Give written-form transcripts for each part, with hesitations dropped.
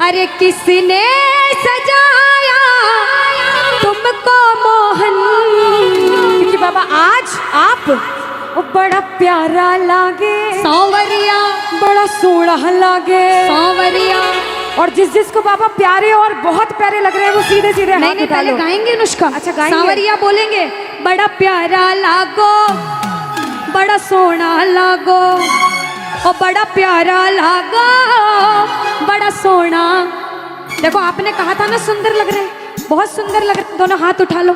अरे किसने सजाया तुमको मोहन। क्योंकि बाबा आज आप वो बड़ा प्यारा लागे, सांवरिया बड़ा सोहना लागे, सांवरिया। और जिसको बाबा प्यारे और बहुत प्यारे लग रहे हैं वो सीधे सीधे हाथ नहीं उठा पहले लो। गाएंगे अनुष्का। अच्छा गाएंगे। सांवरिया बोलेंगे, बड़ा प्यारा लागो, बड़ा सोहना लागो, और बड़ा प्यारा लागो, बड़ा सोहना। देखो आपने कहा था ना सुंदर लग रहे, बहुत सुंदर लग रहे। दोनों हाथ उठा लो।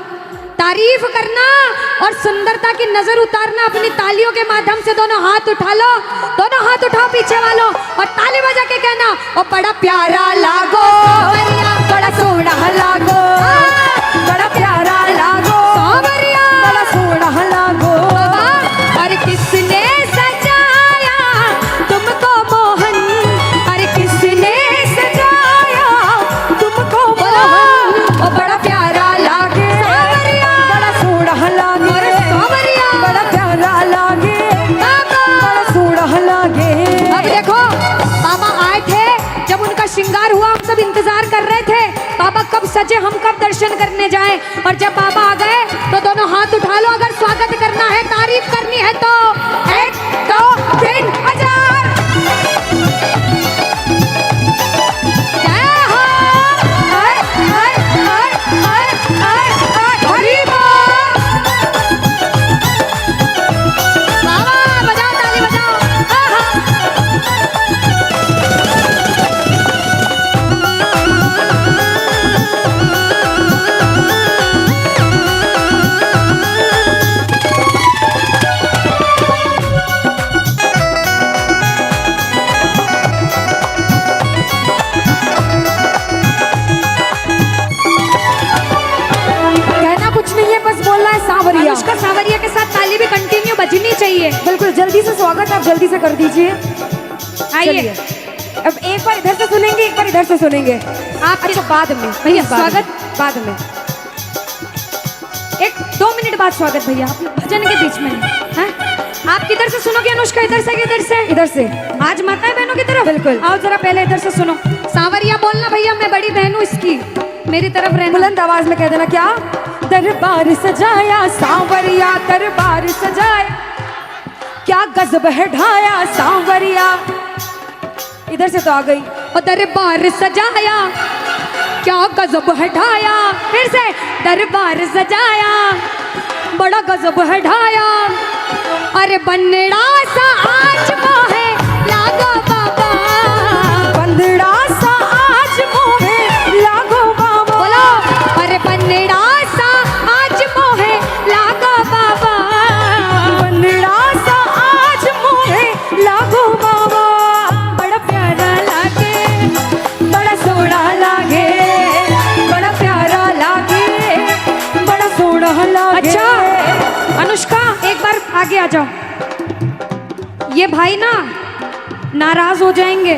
तारीफ करना और सुंदरता की नजर उतारना अपनी तालियों के माध्यम से। दोनों हाथ उठा लो, दोनों हाथ उठाओ पीछे वालों, और ताली बजा के कहना, ओ बड़ा प्यारा लागो, बड़ा सोहना लागो, बड़ा प्यारा लागो, सांवरिया, बड़ा सोहना लागो। अरे किसने सजाया तुमको मोहन, अरे किसने सजाया तुमको मोहन। ओ बड़ा प्यारा लागे, बड़ा सोहना लागे, बड़ा प्यारा लागे, बड़ा सोहना लागे। अब देखो बाबा आए थे, जब उनका श्रृंगार हुआ हम सब इंतजार कर रहे थे बाबा कब सजे, हम कब दर्शन करने जाएं। और जब बाबा आ गए तो दोनों हाथ उठा लो। अगर स्वागत करना है, तारीफ करनी है तो 1 2 3 हजार। जय हो, हरि बोल। बाबा बजाओ, ताली बजाओ। कहना कुछ नहीं है, बस बोलना है सांवरिया। अनुष्का सांवरिया के साथ ताली भी कंटिन्यू बजनी चाहिए। बिल्कुल जल्दी से स्वागत आप जल्दी से कर दीजिए। आइए अब एक बार इधर से सुनेंगे, एक बार इधर से सुनेंगे। आप अच्छा बाद में भैया बाद में, स्वागत बाद में 1-2 मिनट बाद स्वागत भैया, आप भजन के बीच में हैं? आप किधर से सुनोगे अनुष्का? इधर से कि इधर से? इधर से। आज माताएं बहनों की तरफ बिल्कुल। आओ जरा पहले इधर से सुनो। सांवरिया बोलना भैया, मैं बड़ी बहन हूँ इसकी, मेरी तरफ रहना। बुलंद आवाज में कह देना। क्या? दरबार सजाया सांवरिया, दरबार सजाया, क्या गजब है ढाया सांवरिया। इधर से तो आ गई। और दरबार सजाया, क्या गजब है ढाया। फिर से, दरबार सजाया, बड़ा गजब है ढाया। अरे बन्नड़ा सा आज मोहे लागो बाबा, बंदड़ा सा आज मोहे लागो बाबा। बोलो, अरे बन्नड़ा सा आज मोहे लागो बाबा, बंदड़ा सा आज मोहे लागो बाबा। बड़ा प्यारा लागे, बड़ा सोहना लागे, बड़ा प्यारा लागे, बड़ा सोहना लागे। अच्छा अनुष्का एक बार आगे आ जाओ। ये भाई ना नाराज हो जाएंगे,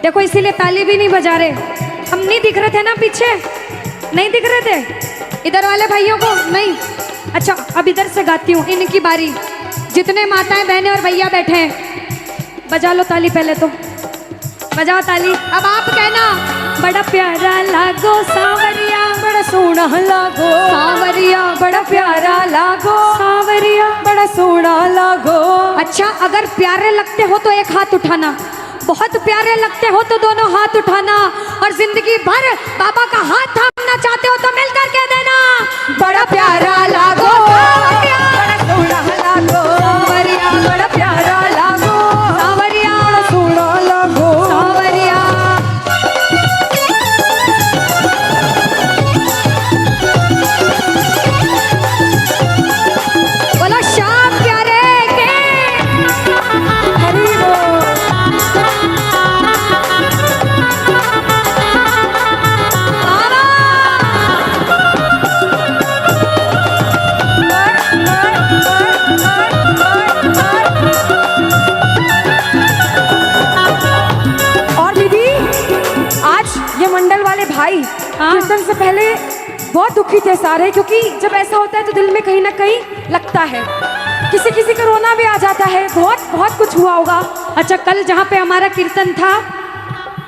देखो इसीलिए ताली भी नहीं बजा रहे। हम नहीं दिख रहे थे ना पीछे, नहीं दिख रहे थे इधर वाले भाइयों को, नहीं। अच्छा अब इधर से गाती हूँ, इनकी बारी। जितने माताएं बहनें और भैया बैठे हैं बजा लो ताली, पहले तो बजाओ ताली। अब आप कहना, बड़ा प्यारा लागो सांवरिया, बड़ा सोहना लागो सांवरिया, बड़ा प्यारा लागो सांवरिया, बड़ा सोहना लागो। अच्छा अगर प्यारे लगते हो तो एक हाथ उठाना, बहुत प्यारे लगते हो तो दोनों हाथ उठाना, और जिंदगी भर बाबा का हाथ थामना चाहते हो तो मिलकर कह देना, बड़ा प्यारा लागो, बड़ा सोहना लागो सांवरिया, बड़ा प्यारा लागो सांवरिया, बड़ा सोहना लागो सांवरिया। बोलो श्याम प्यारे के हरि बोल। और दीदी आज ये मंडल वाले भाई कीर्तन से पहले बहुत दुखी थे सारे, क्योंकि जब ऐसा होता है तो दिल में कहीं ना कहीं लगता है, किसी किसी को रोना भी आ जाता है। बहुत बहुत कुछ हुआ होगा। अच्छा कल जहाँ पे हमारा कीर्तन था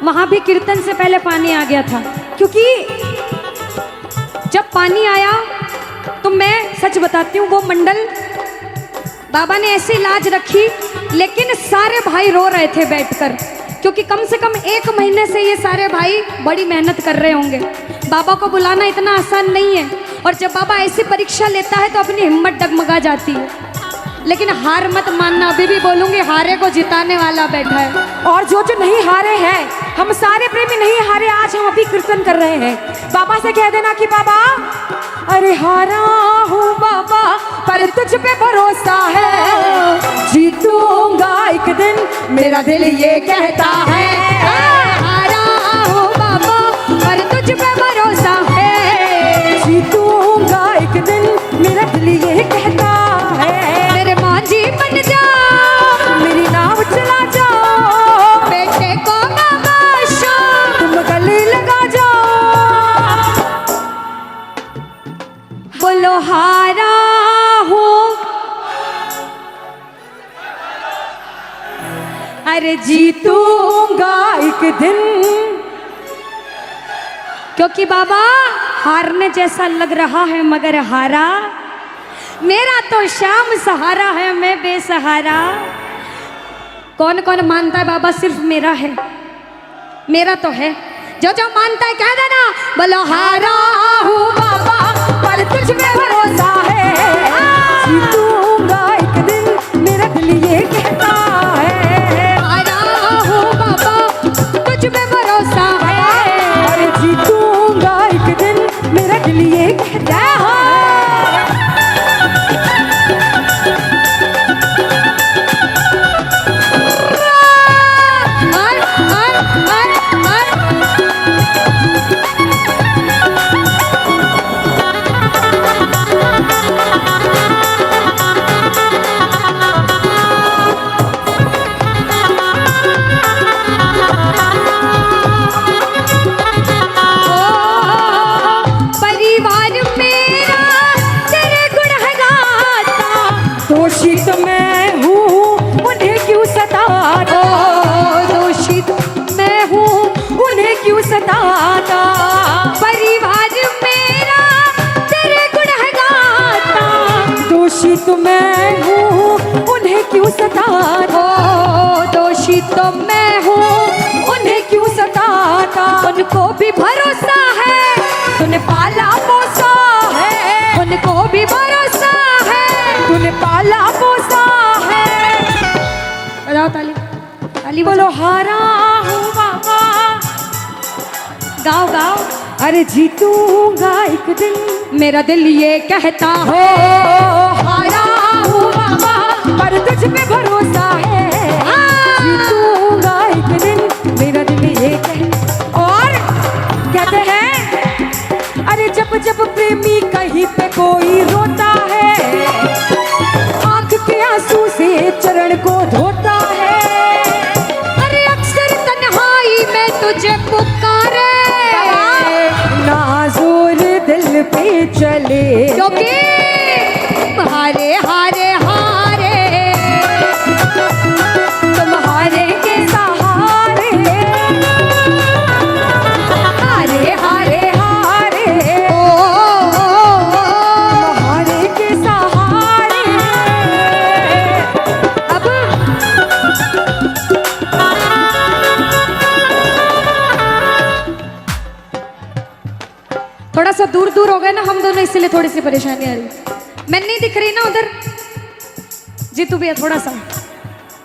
वहां भी कीर्तन से पहले पानी आ गया था, क्योंकि जब पानी आया तो मैं सच बताती हूँ, वो मंडल बाबा ने ऐसी लाज रखी, लेकिन सारे भाई रो रहे थे बैठकर, क्योंकि कम से कम 1 महीने से ये सारे भाई बड़ी मेहनत कर रहे होंगे। बाबा को बुलाना इतना आसान नहीं है, और जब बाबा ऐसी परीक्षा लेता है तो अपनी हिम्मत डगमगा जाती है। लेकिन हार मत मानना, अभी भी बोलूंगी, हारे को जिताने वाला बैठा है। और जो जो नहीं हारे हैं, हम सारे प्रेमी नहीं हारे, आज हम अभी कीर्तन कर रहे हैं। बाबा से कह देना कि बाबा, अरे हारा हूँ बाबा पर तुझ पे भरोसा है, जीतूंगा एक दिन मेरा दिल ये कहता है। हारा हूँ बाबा पर तुझ पे भरोसा है, जीतूंगा एक दिन मेरा दिल ये कहता है। मेरे मांझी बन जा, मेरी नाव चला जाओ, बेटे को नवाशो, तुम गले लगा जाओ। बोलो हारा हूँ, अरे जीतूंगा एक दिन। क्योंकि बाबा हारने जैसा लग रहा है, मगर हारा मेरा तो शाम सहारा है, मैं बेसहारा। कौन कौन मानता है बाबा सिर्फ मेरा है? मेरा तो है। जो जो मानता है कह देना, बोलो हारा हूँ बाबा पर तुझ पे भरोसा है, जीतूंगा एक दिन मेरा दिल ये कहता है। हारा हूँ बाबा तुझ पे भरोसा है, अरे जीतूंगा एक दिन मेरा दिल ये कहता है। दोषित मैं हूँ उन्हें क्यों सताता, दोषित मैं हूँ उन्हें क्यों सताता। परिवार मेरा तेरे गुण है गाता, दोषित मैं हूँ उन्हें क्यों सताता, दोषित मैं हूँ उन्हें क्यों सताता। उनको भी भरोसा है, तूने पाला पोसा है, उनको भी भरोसा है, तूने पाला पोसा है। बजाओ ताली, ताली बोलो हारा हूँ बाबा, गाओ गाओ। अरे जीतूंगा एक दिन मेरा दिल ये कहता हो, हारा हूँ बाबा पर तुझ पे भरोसा है, जीतूंगा एक दिन मेरा दिल ये कहता। और कहते हैं, अरे जब जब प्रेमी कहीं पे कोई रोता है, आंख के आंसू से चरण को धोता है। अरे अक्सर तन्हाई में तुझे पुकारे, नाज़ुर दिल पे चले, क्योंकि हारे हारे हारे तुम्हारे के सहारे, हारे हारे हारे तुम्हारे के सहारे। अब थोड़ा सा दूर दूर हो गए ना हम दोनों, इसलिए थोड़ी सी परेशानी आ रही। मैं नहीं दिख रही ना उधर। जीतू भैया थोड़ा सा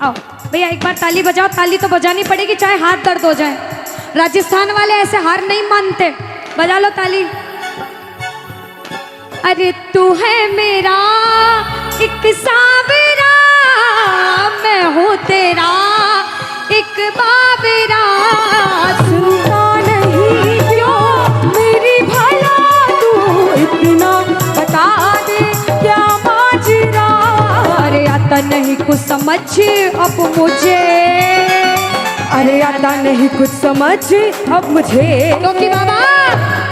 आओ भैया, एक बार ताली बजाओ। ताली तो बजानी पड़ेगी चाहे हाथ दर्द हो जाए। राजस्थान वाले ऐसे हार नहीं मानते। बजा लो ताली। अरे तू है मेरा एक सावरा, मैं हूँ तेरा एक बाबरा। सुनता नहीं क्यों मेरी भला तू इतना, बता दे क्या माजरा। अरे आता नहीं कुछ समझ अब मुझे, अरे आता नहीं कुछ समझ अब मुझे, क्योंकि बाबा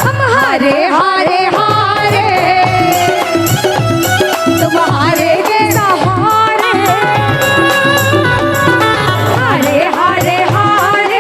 हम हारे हारे हारे तुम्हारे के सहारे, हारे हारे हारे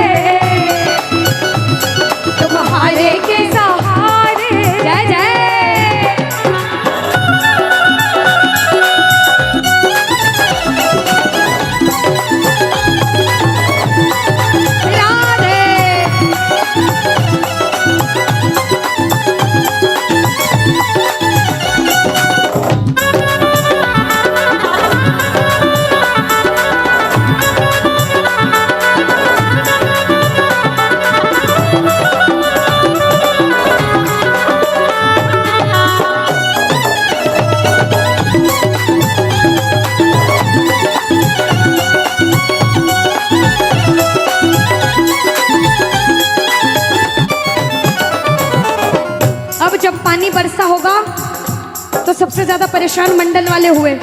सबसे ज्यादा परेशान मंडल वाले हुए।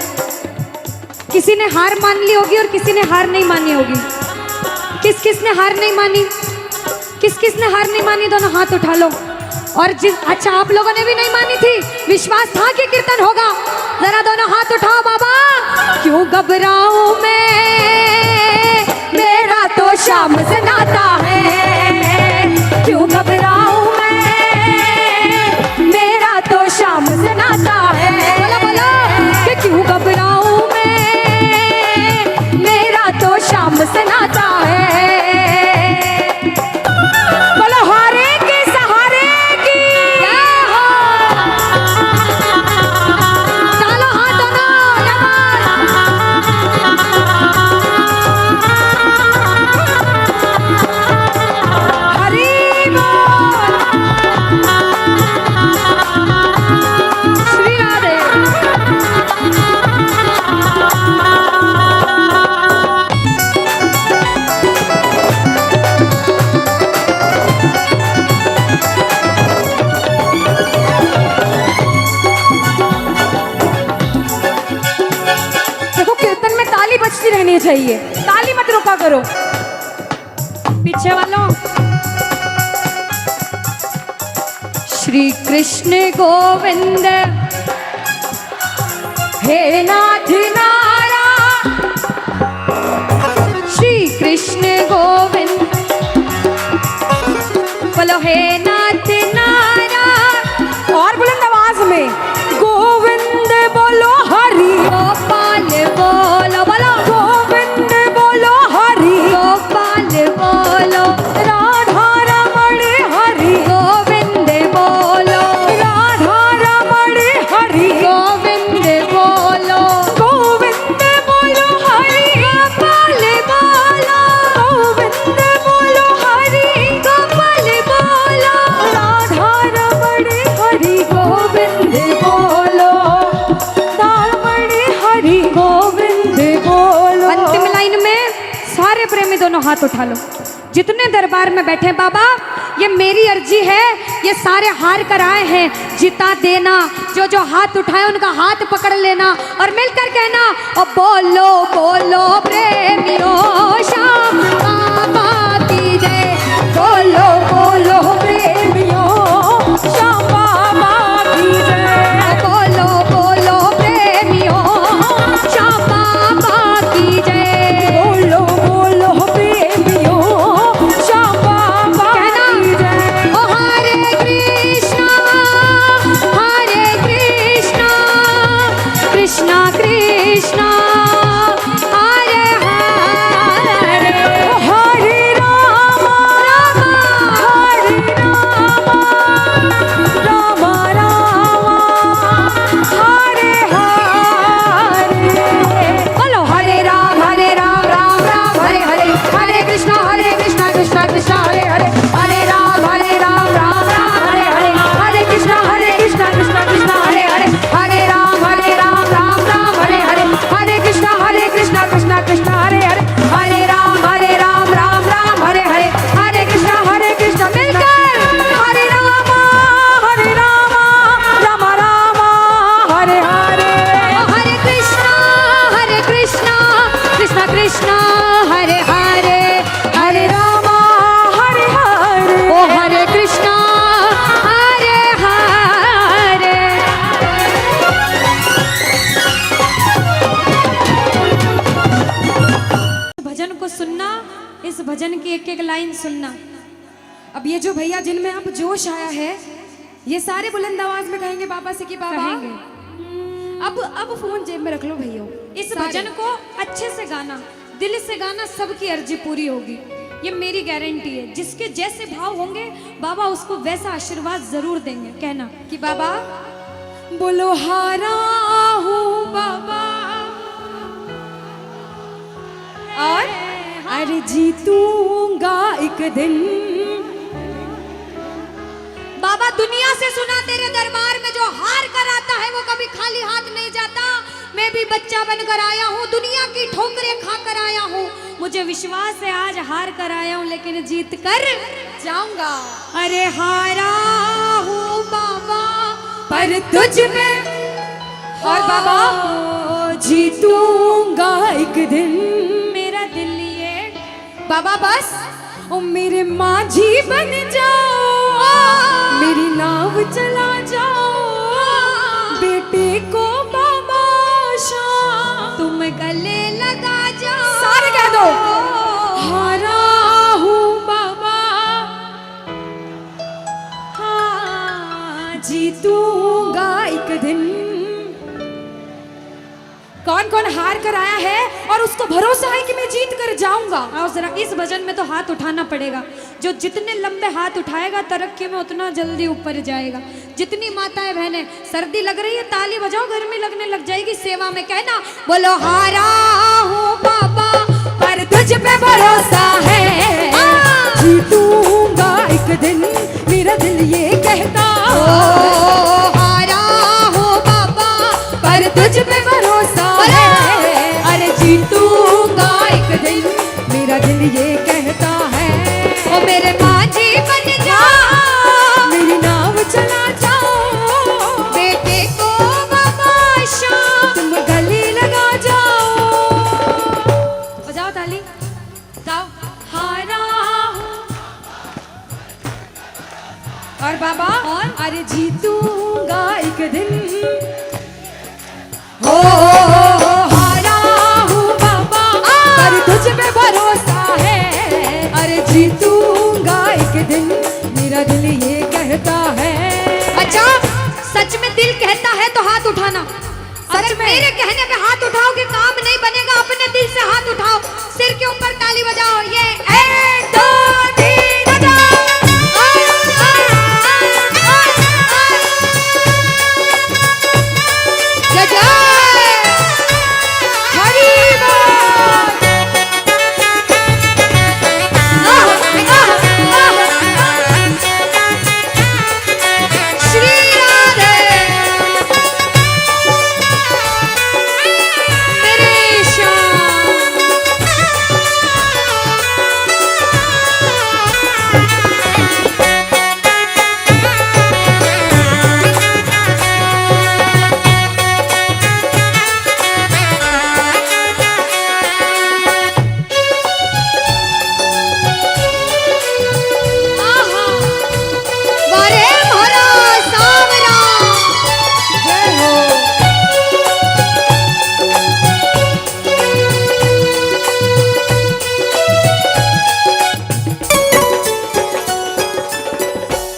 किसी ने हार मान ली होगी और किसी ने हार नहीं मानी होगी। किस किस ने हार नहीं मानी? किस किस ने हार नहीं मानी? दोनों हाथ उठा लो। और जिस अच्छा आप लोगों ने भी नहीं मानी थी, विश्वास था कि कीर्तन होगा, जरा दोनों हाथ उठाओ बाबा। क्यों घबराऊं मैं, मेरा तो शाम से नाता है। क्यों घबराऊं मैं, मेरा तो शाम से नाता है। बोलो बोलो कि क्यों घबराऊं मैं, मेरा तो शाम से नाता है। बोलो हारे के सहारे की जय हो। चलो हाथ दोनों हरि बोल। श्री राधे। देखो कीर्तन में ताली बजती रहनी चाहिए, ताली मत रोका करो। पीछे वालों, श्री कृष्ण गोविंद हे नाथ नारा, श्री कृष्ण गोविंद बोलो हे नाथ नारा। और बुलंद आवाज में गोविंद बोलो हरि, गोपाल बोलो बोलो, गोविंद बोलो हरि, गोपाल बोलो, राधा रमण हरि, गोविंद बोलो, राधा रमण हरि, गोविंद बोलो, गोविंद बोलो हरि, गोपाल बोलो, गोविंद बोलो हरि, गोपाल बोलो, राधा रमण हरि, गोविंद बोलो, रमण हरि, गोविंद बोलो। अंतिम लाइन में सारे प्रेमी दोनों हाथ उठा लो। जितने दरबार में बैठे बाबा, ये मेरी अर्जी है, ये सारे हार कर आए हैं, जिता देना। जो जो हाथ उठाए उनका हाथ पकड़ लेना और मिलकर कहना और बोलो बोलो प्रेमियों श्याम बाबा की जय। बोलो बोलो प्रेमियों श्याम बाबा की जय। बोलो बोलो प्रेमियों श्याम बाबा की जय। बोलो बोलो प्रेमियों श्याम बाबा की जय। ओ हरे कृष्णा कृष्णा कृष्णा हरे हरे, हरे राम राम राम राम हरे हरे। बोलो हरे राम राम राम हरे हरे, हरे कृष्णा कृष्णा कृष्णा हरे हरे, हरे राम राम हरे हरे, हरे कृष्णा कृष्णा कृष्णा हरे हरे, हरे राम राम हरे हरे, हरे कृष्णा कृष्णा कृष्णा हरे हरे, हरे राम राम हरे हरे, हरे कृष्णा मिलकर हरे राम राम राम हरे हरे। हरे कृष्णा कृष्णा कृष्णा हरे हरे, हरे राम हरे हरे। ओ हरे कृष्णा हरे हरे। भजन को सुनना, इस भजन की एक एक लाइन सुनना। अब ये जो भैया जिनमें अब जोश आया है, ये सारे बुलंद आवाज में कहेंगे बाबा से कि बाबा कहेंगे। अब फोन जेब में रख लो भैया। इस भजन को अच्छे से गाना, दिल से गाना, सबकी अर्जी पूरी होगी, ये मेरी गारंटी है। जिसके जैसे भाव होंगे बाबा उसको वैसा आशीर्वाद जरूर देंगे। कहना कि बाबा बोलो हारा हूँ बाबा और अरे जीतूंगा एक दिन। बाबा दुनिया से सुना तेरे दरबार में जो हार कर आता है वो कभी खाली हाथ नहीं जाता। मैं भी बच्चा बनकर आया हूँ, दुनिया की ठोकरें खाकर आया हूँ। मुझे विश्वास है आज हार कर आया हूँ लेकिन जीत कर जाऊंगा। अरे हारा हूँ बाबा पर तुझ में और बाबा जीतूंगा एक दिन मेरा दिल ये बाबा बस ओ मेरे माझी बन जाओ मेरी नाव चला जाओ बेटे को बाबा शाम तुम गले लगा जाओ सारे कह दो हारा हूँ बाबा हाँ जीतूंगा एक दिन। कौन कौन हार कर आया है और उसको भरोसा है कि मैं जीत कर जाऊंगा? आओ जरा इस भजन में तो हाथ उठाना पड़ेगा। जो जितने लंबे हाथ उठाएगा तरक्की में उतना जल्दी ऊपर जाएगा। जितनी माताएं बहनें सर्दी लग रही है ताली बजाओ, गर्मी लगने लग जाएगी, सेवा में कहना बोलो हारा हूँ बाबा पर तुझ पे भरोसा है जीतूंगा एक दिन मेरा दिल ये कहता हारा हूँ बाबा पर तुझ पे भरोसा है अरे जीतूंगा एक दिन मेरा दिल ये कहता है ओ मेरे माझी बन जा मेरी नाव चला जाओ बेटे को बाबा शाम तुम गले लगा जाओ बजाओ ताली जाओ हारा और बाबा और? अरे जीतूंगा एक दिन हो हारा हूँ बाबा पर तुझ पे भरोसा है अरे जीतूंगा एक दिन मेरा दिल ये कहता है। अच्छा सच में दिल कहता है तो हाथ उठाना। अगर में? मेरे कहने पे हाथ उठाओगे काम नहीं बनेगा, अपने दिल से हाथ उठाओ, सिर के ऊपर ताली बजाओ। ये 1 2 3 बजाओ। जय जय हरी बोल श्री राधे मेरे श्याम। आहा, वारे भरा सावरा। जय हो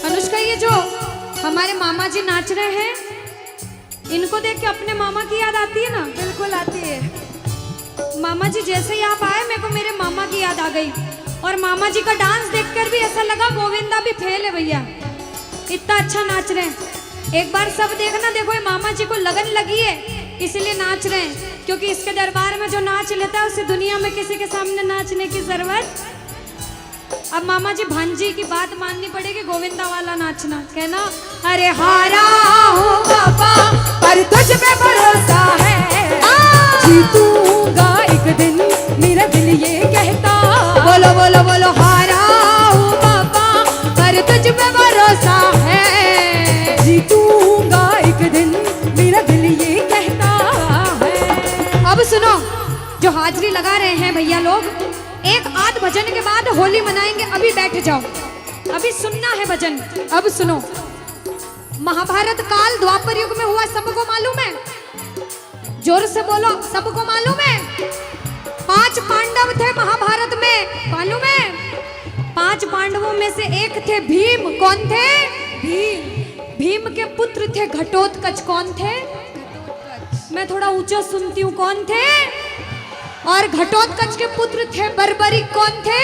अनुष्का ये जो हमारे मामा जी नाच रहे हैं इनको देख के अपने मामा की याद आती है ना? बिल्कुल आती है। मामा जी जैसे ही आप आए मेरे को मेरे मामा की याद आ गई और मामा जी का डांस देखकर भी ऐसा लगा गोविंदा भी फेल है भैया, इतना अच्छा नाच रहे हैं। एक बार सब देखना, देखो ये मामा जी को लगन लगी है इसलिए नाच रहे हैं, क्योंकि इसके दरबार में जो नाच लेता है उसे दुनिया में किसी के सामने नाचने की जरूरत। अब मामा जी भांजी की बात माननी पड़ेगी, गोविंदा वाला नाचना, कहना अरे हारा हूँ बाबा पर तुझ पे भरोसा है जीतूंगा एक दिन मेरा दिल ये कहता बोलो बोलो बोलो हारा हूँ बाबा पर तुझ पे भरोसा है। जीतूंगा एक दिन मेरा दिल ये कहता है। अब सुनो, जो हाजिरी लगा रहे हैं भैया लोग, एक आध भजन के बाद होली मनाएंगे, अभी बैठ जाओ, अभी सुनना है भजन। अब सुनो, महाभारत काल द्वापर युग में हुआ, सबको मालूम है? जोर से बोलो, सबको मालूम है? 5 पांडव थे महाभारत में, मालूम है? 5 पांडवों में से एक थे भीम। कौन थे? भीम। भीम के पुत्र थे घटोत्कच। कौन थे? मैं थोड़ा ऊंचा सुनती हूँ। कौन थे? और घटोत्कच के पुत्र थे बर्बरिक। कौन थे?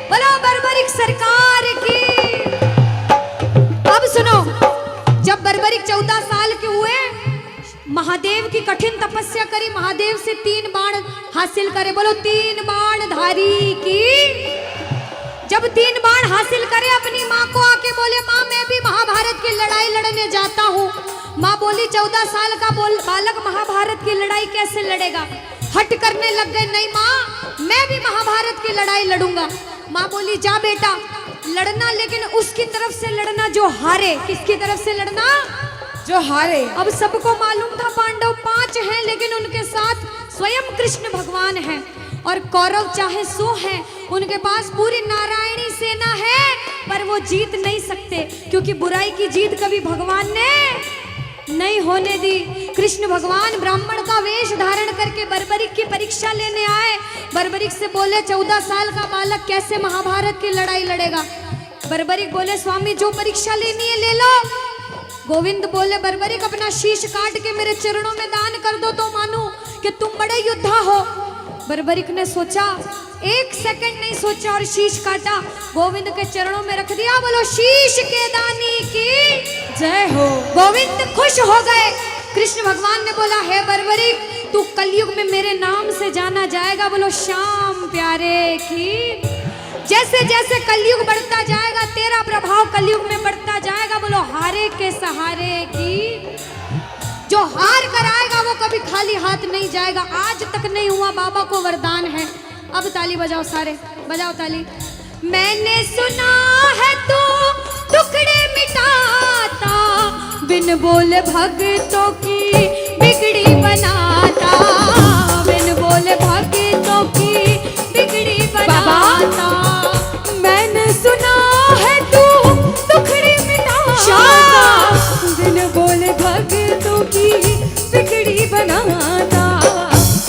बोलो बर्बरिक सरकार की। अब सुनो, जब बर्बरिक 14 साल के हुए, महादेव की कठिन तपस्या करी, महादेव से 3 बाण हासिल करे। बोलो 3 बाण धारी की। जब 3 बाण हासिल करे, अपनी माँ को आके बोले माँ मैं भी महाभारत की लड़ाई लड़ने जाता हूँ। माँ बोली 14 साल का बालक महाभारत की लड़ाई कैसे लड़ेगा? हट करने लग गए, नहीं माँ मैं भी महाभारत की लड़ाई लड़ूंगा। माँ बोली जा बेटा लड़ना, लेकिन उसकी तरफ से लड़ना जो हारे। किसकी तरफ से लड़ना? जो हारे। अब सबको मालूम था पांडव 5 हैं, लेकिन उनके साथ स्वयं कृष्ण भगवान हैं। और कौरव चाहे 100 हैं, उनके पास पूरी नारायणी सेना है, पर वो जीत नहीं सकते, क्योंकि बुराई की जीत कभी भगवान ने नहीं होने दी। कृष्ण भगवान ब्राह्मण का वेश धारण करके बर्बरिक की परीक्षा लेने आए। बर्बरिक से बोले 14 साल का बालक कैसे महाभारत की लड़ाई लड़ेगा। बर्बरिक बोले स्वामी जो परीक्षा लेनी है ले लो। गोविंद बोले बर्बरिक अपना शीश काट के मेरे चरणों में दान कर दो तो मानूं कि तुम बड़े योद्धा हो। बर्बरिक ने सोचा, 1 सेकंड नहीं सोचा और शीश काटा, गोविंद के चरणों में रख दिया। बोलो शीश के दानी की जय हो। गोविंद खुश हो गए। कृष्ण भगवान ने बोला हे बर्बरिक तू कलयुग में मेरे नाम से जाना जाएगा। बोलो श्याम प्यारे की। जैसे जैसे कलयुग बढ़ता जाएगा तेरा प्रभाव कलयुग में बढ़ता जाएगा। बोलो हारे के सहारे की। जो हार कर आएगा वो कभी खाली हाथ नहीं जाएगा। आज तक नहीं हुआ, बाबा को वरदान है। अब ताली बजाओ, सारे बजाओ ताली। मैंने सुना है तू टुकड़े मिटाता, बिन बोले भक्तों की बिगड़ी बनाता, बिन बोले भक्तों की बिगड़ी बनाता। मैंने सुना है तू टुकड़े मिटाता, बिन बोले भक्तों की बिगड़ी बनाता,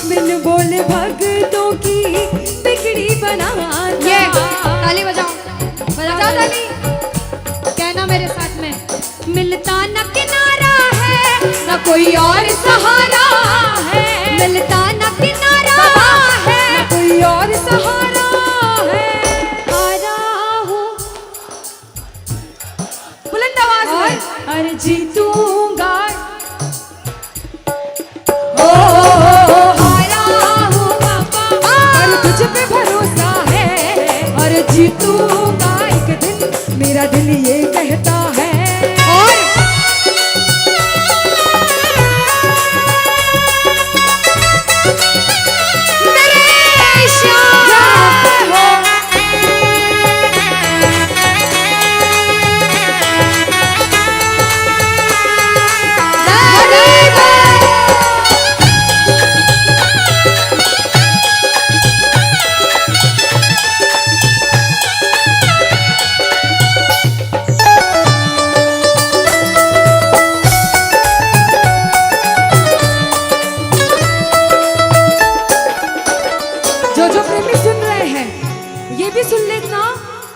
बिन बोले भक्तों की बिगड़ी बनाता। ये ताली बजाओ, बजाओ ताली। कहना मेरे साथ में, मिलता न किनारा है न कोई और सहारा है, मिलता न किनारा है न कोई और सहारा है। हारा हूँ बुलंद आवाज में अरे जीतूंगा। हारा हूँ बाबा और तुझ पे भरोसा है, और जीतूंगा एक दिन, मेरा दिल ये कहता है। और मेरे श्याम हो। जो जो प्रेमी सुन रहे हैं ये भी सुन लेना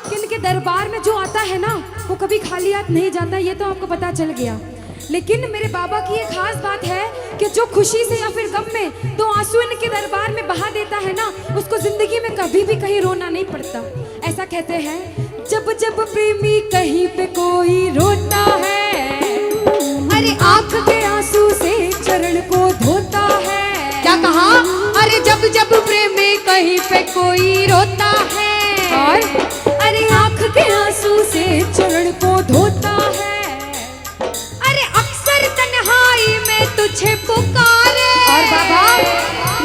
कि इनके दरबार में जो आता है ना वो कभी खाली हाथ नहीं जाता। ये तो आपको पता चल गया। लेकिन मेरे बाबा की एक खास बात है कि जो खुशी से या फिर गम में 2 आंसू इनके दरबार में बहा देता है ना, उसको जिंदगी में कभी भी कहीं रोना नहीं पड़ता। ऐसा कहते हैं, जब जब प्रेमी कहीं पे कोई रोता है, अरे आंख के आंसू से चरण को धोता है। क्या कहा? अरे जब जब प्रेमी कहीं पे कोई रोता है, और अरे आंख के आंसू से चरण को धोता है। अरे अक्सर तन्हाई में तुझे पुकारे। और बाबा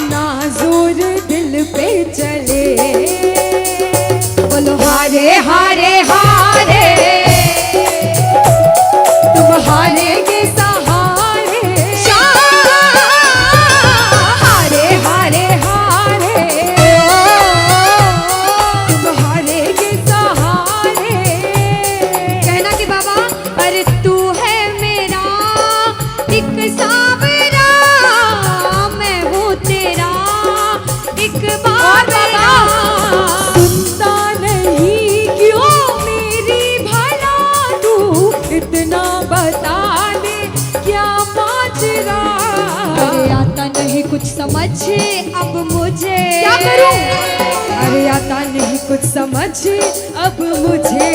नाज़ुर दिल पे चले, बोलो हारे हारे हारे, तुम हारेगे सहारे। हारे हारे हारे, तुम हारेगे सहारे। कहना कि बाबा अरे तू है मेरा एक सावरा, मैं हूँ तेरा एक बाबरा। सुनता नहीं क्यों मेरी भला, तू इतना बता दे क्या माजरा। अरे आता नहीं कुछ समझ अब मुझे, क्या करूं? अरे आता नहीं कुछ समझ अब मुझे।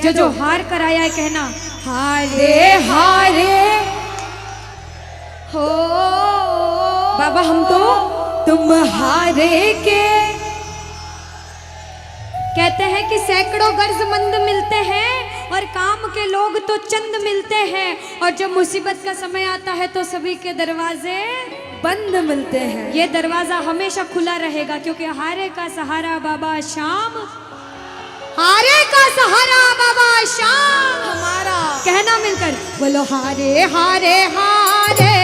जो जो हार कर आया है कहना हारे हारे हो। बाबा हम तो तुम हारे के। कहते हैं कि सैकड़ों गर्जमंद मिलते हैं और काम के लोग तो चंद मिलते हैं, और जब मुसीबत का समय आता है तो सभी के दरवाजे बंद मिलते हैं। ये दरवाजा हमेशा खुला रहेगा, क्योंकि हारे का सहारा बाबा श्याम, हारे का सहारा बाबा श्याम हमारा। कहना मिलकर बोलो हारे हारे हारे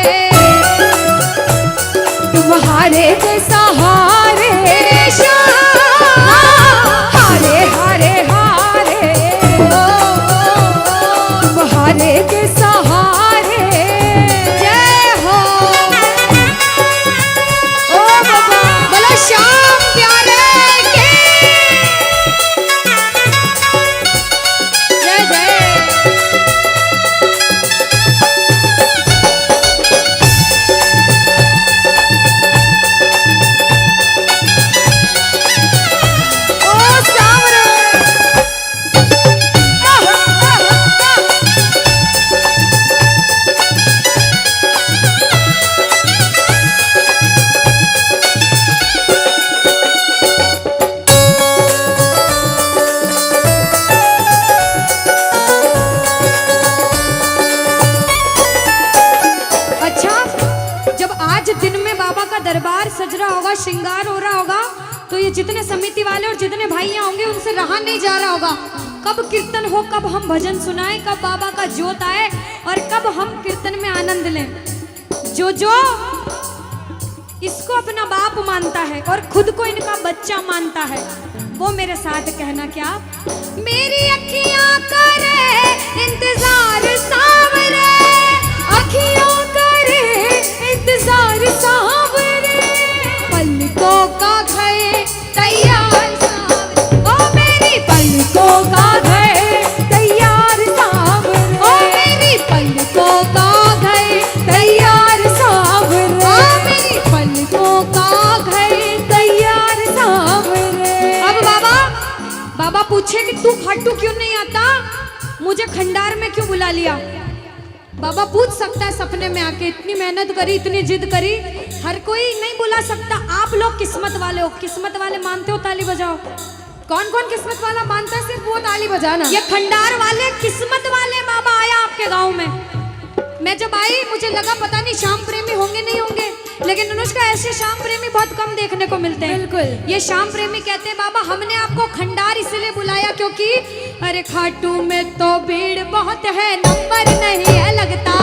तुम्हारे के सहारे श्याम, हारे हारे हारे तुम्हारे के सहारे। जय हो ओ बाबा बोलो श्याम प्यारे के जय जय। ओ श्याम रे। अच्छा, जब आज दिन में बाबा का दरबार सज रहा होगा, श्रृंगार हो रहा होगा, तो ये जितने समिति वाले और जितने भाइयां होंगे उनसे रहा नहीं जा रहा होगा। कब कीर्तन हो, कब हम भजन सुनाएं, कब बाबा का जोत आए और कब हम कीर्तन में आनंद लें। जो जो इसको अपना बाप मानता है और खुद को इनका बच्चा मानता है, वो मेरे साथ कहना क्या। मेरी अखियां करे इंतजार सावरे, अखियों करे इंतजार सावरे, पलकों का घर तैयार सावरे, ओ मेरी पलकों का घर तैयार सावरे, ओ मेरी पलकों का घर तैयार सावरे, ओ मेरी पलकों का घर। तैयार सावरे। अब बाबा पूछे कि तू खाटू क्यों नहीं आता, मुझे खंडार में क्यों बुला लिया। बाबा पूछ सकता है सपने में आके, इतनी मेहनत करी, इतनी जिद करी, हर कोई नहीं बुला सकता। आप लोग किस्मत वाले हो, किस्मत वाले मानते हो, ताली बजाओ। कौन कौन किस्मत वाला मानता है, सिर्फ वो ताली बजाना। ये खंडार वाले किस्मत वाले बाबा आया आपके गांव में। मैं जब आई मुझे लगा पता नहीं श्याम प्रेमी होंगे नहीं होंगे, लेकिन अनुष्का ऐसे श्याम प्रेमी बहुत कम देखने को मिलते हैं। बिल्कुल। ये श्याम प्रेमी कहते हैं बाबा हमने आपको खंडार इसलिए बुलाया क्योंकि अरे खाटू में तो भीड़ बहुत है, नंबर नहीं है लगता।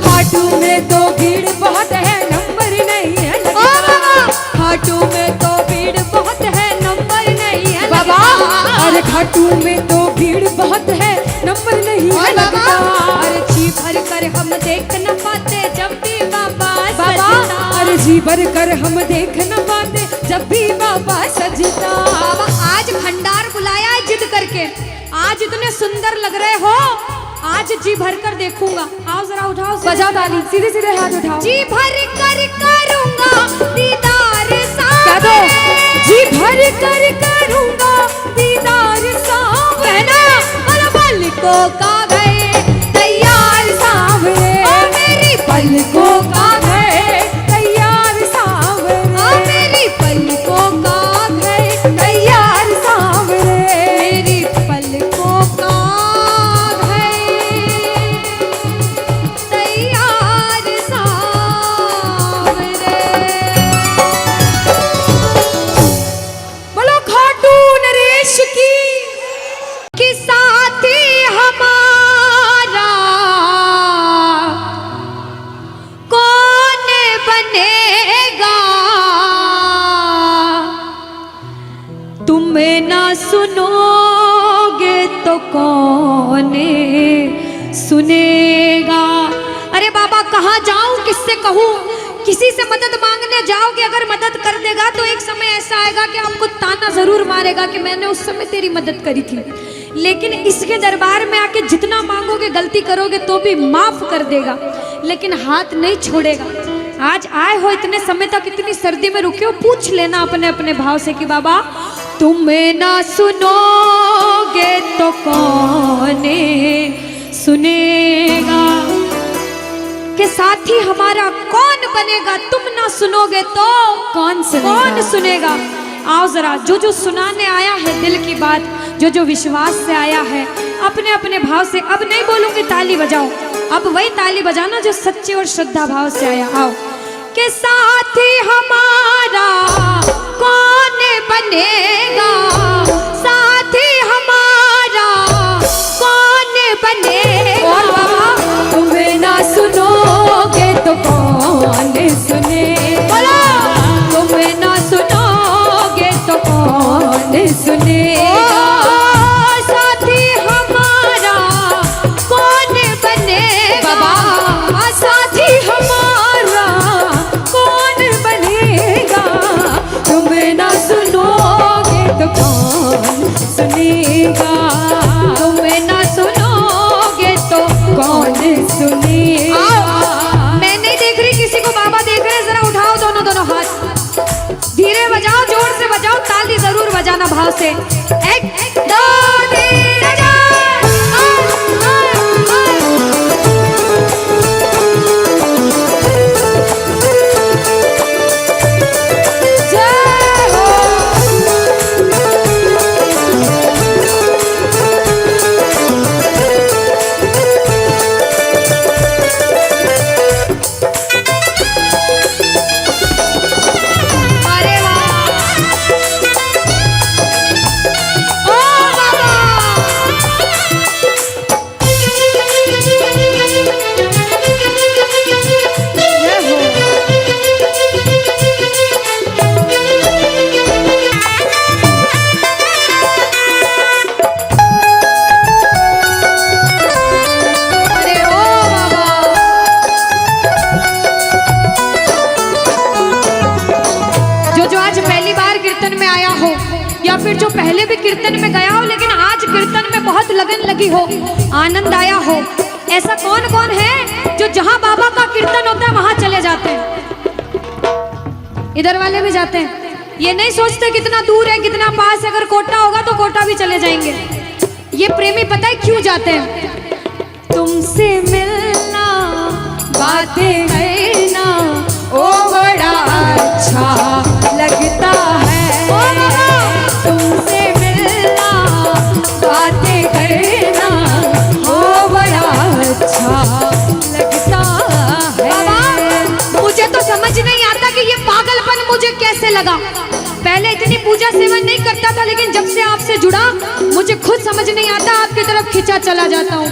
खाटू में तो भीड़ बहुत है, नंबर नहीं है ओ लगता। बाबा खाटू में तो भीड़ बहुत है, नंबर नहीं है बाबा लगता। अरे खाटू में तो भीड़ बहुत है, नंबर नहीं है और बाबा लगता। अरे जी भर कर हम देख न पाते जब भी बाबा बाबा सजता। अरे जी भर कर हम देख न पाते जब भी बाबा सजता। बाबा आज भंडार बुलाया है जिद करके, आज इतने सुंदर लग रहे हो, आज जी भर कर देखूंगा। आओ जरा उठाओ, बजाओ ताली, सीधे सीधे हाथ उठाओ। जी भर कर करूंगा दीदार कह दो, जी भर कर करूंगा दीदार सावरे। और पलकों का घर तैयार सावरे, ओ मेरी पलकों का घर तैयार सावरे, ओ मेरी पलकों का घर तैयार सावरे, मेरी पलकों का घर तैयार सावरे। बोलो खाटू नरेश की। कि साथी हमारा कौन बनेगा, तुम ना सुनोगे तो कौन सुनेगा। अरे बाबा कहाँ जाऊं, किससे कहूं, किसी से मदद मांगने जाओगे, अगर मदद कर देगा तो एक समय ऐसा आएगा कि आपको ताना जरूर मारेगा कि मैंने उस समय तेरी मदद करी थी। लेकिन इसके दरबार में आके जितना मांगोगे, गलती करोगे तो भी माफ कर देगा, लेकिन हाथ नहीं छोड़ेगा। आज आए हो इतने समय तक, इतनी सर्दी में रुके हो, पूछ लेना अपने अपने भाव से कि बाबा तुम ना सुनोगे तो कौन सुनेगा। के साथी हमारा कौन बनेगा, तुम ना सुनोगे तो कौन सुनेगा? कौन सुनेगा। आओ जरा, जो जो सुनाने आया है दिल की बात, जो जो विश्वास से आया है, अपने अपने भाव से, अब नहीं बोलूंगी ताली बजाओ, अब वही ताली बजाना जो सच्चे और श्रद्धा भाव से आया। आओ के साथी हमारा कौन बनेगा, साथी हमारा कीर्तन में बहुत लगन लगी हो, आनंद आया हो। ऐसा कौन कौन है जो जहां बाबा का कीर्तन होता है वहां चले जाते हैं? इधर वाले भी जाते हैं, ये नहीं सोचते कितना दूर है कितना पास है। अगर कोटा होगा तो कोटा भी चले जाएंगे। ये प्रेमी पता है क्यों जाते हैं? तुमसे मिलना, बातें करना, ओ बड़ा अच्छा लगता है। तुमसे मिलना, बातें करना, ओ बड़ा अच्छा लगता है। बाबा, मुझे तो समझ नहीं आता कि ये पागलपन मुझे कैसे लगा। पहले इतनी पूजा सेवन नहीं करता था, लेकिन जब से आपसे जुड़ा मुझे खुद समझ नहीं आता, आपकी तरफ खिंचा चला जाता हूँ।